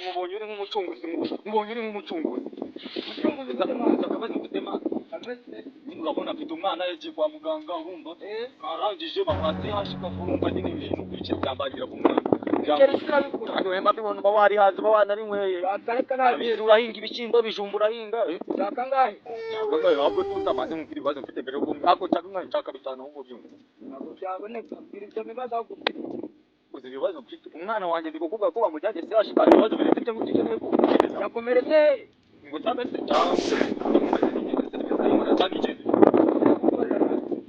Mubonye uri nk'umucunguzi, mubonye uri nk'umucunguzi. Akabazo mfite ma. Urabona mfite umwana yagiye kwa muganga urumva arangije bamwatse hashika kurumva nyine ibintu bice byambagira ku mwana. Hano hema bibona ba wari hazi ba wana ari nkweye. Urahinga ibishyimbo bijumbura hinga. Kangahe? Kangahe ahubwo tutamaze mu kibazo mfite mbere ko ako nshaka bitanu ahubwo byumva. Ntabwo byaboneka. Ibyo bibazo ahubwo uzi ibibazo mfite umwana wanjye ndi kuvuga ko bamujyanye se hashika ibibazo biretse byo gukeneye ko yakomeretse ngo tabese cyangwa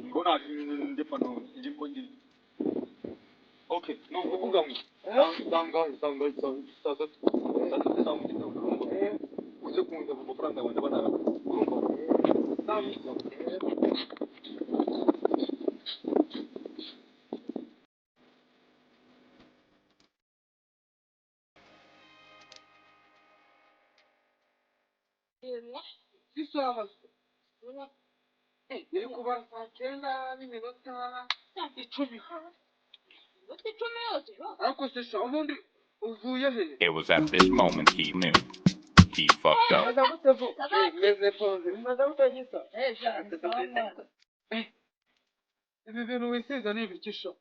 ngo na ndepano njiko ngi okay no kuvuga ngo sanga sasa uze kumva mu mafaranga wanda bana Isaha iri kuba saa 9 n'iminota 10. Ariko se sha ubundi uvuye he? It was at this moment he knew. He fucked up. Ibi bintu wisiga ni ibikisho.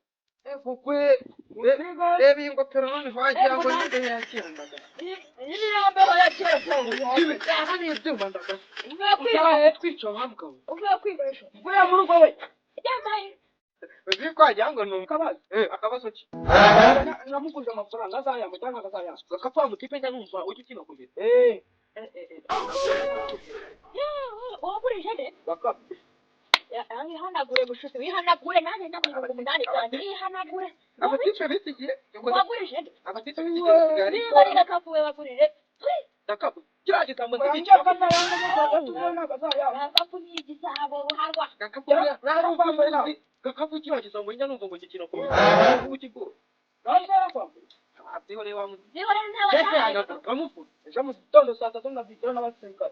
Kukwe reba iyi ngofero none wagira ngo ninde yakiranaga. Iyi ngofero yakiranaga. Aha ni ibyuma ndaga. Uzaye twica hamwe. Uvuye kwibesha. Uvuye mu rugo we. Yambaye. Uzi ko ajyango no kabazo. Akabazo ki. Namukuza amafaranga azaya mutanga azaya. Akapfa mutipe njya numva ujye kino kubira. Wagurisha nde? Baka. Wihanagure bushuti wihanagure nanjye ndamwibuka umunani cyane wihanagure abatice bisigiye wagurisha nde? abatice bisigiye niba ari nakavuye bagurire Dakapu kira gitambo ngiye nakapu ni igisabo harwa Dakapu narumva muri Dakapu kira gitambo njya numva ngo gikino ko ukigo Rashara kwa Atihore wa mu Zihore ntawe Kamufu Jamu tondo saa 3 na bitoro n'abasenga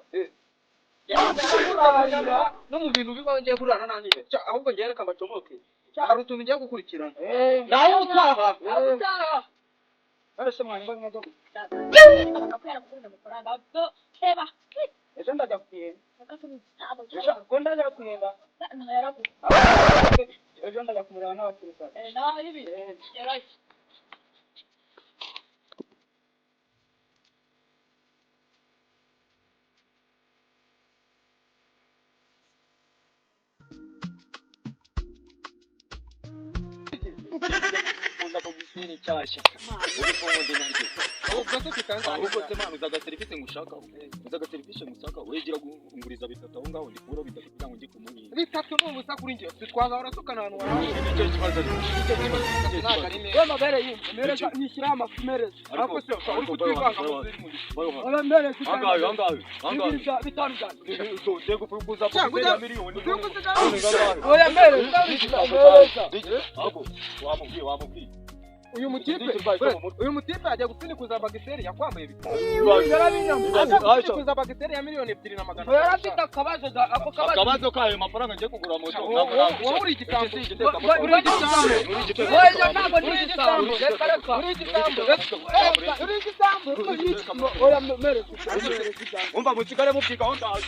no mu bintu bibaho ngiye kurana nanjye ahubwo ngiye reka bacomoke hari utuntu ngiye gukurikirana nawe utaha arese mwana ngo nyazo akapera kukunda amafaranga byo eba ejo ndajya kuyenda akafu sabo ko ndajya kuyenda ntayaraku ejo ndajya kumureba n'abakirisa na ibi right ni cyashya uri kundi nanjye ubwo se kitanga ahubwo se manu zaga serivisi ngushaka zaga serivisi ngushaka wegira nguriza bitatu aho ngaho ndikuro bitatu kugira ngo ndikumunyi bitatu n'ubusa kuri njye twitwaza urasukana ahantu wawe icyo kibazo we mabere yimwe mereza nishyira amafumereza ariko se uri kutwivanga mu zirimo oya mereza angayo bitanu cyane so tego kuguza kwa miliyoni oya mereza abo wamubwiye uyu mutipe ajya gupfinikuza bagiteri yakwambaye bitanu gupfinikuza bagiteri ya miliyoni 2.5 yarafite akabazo ako kabazo kayo mafaranga ngiye kugura moto wowe uri igitambo uri igitambo oya mere umva musigare mupfika aho ndaje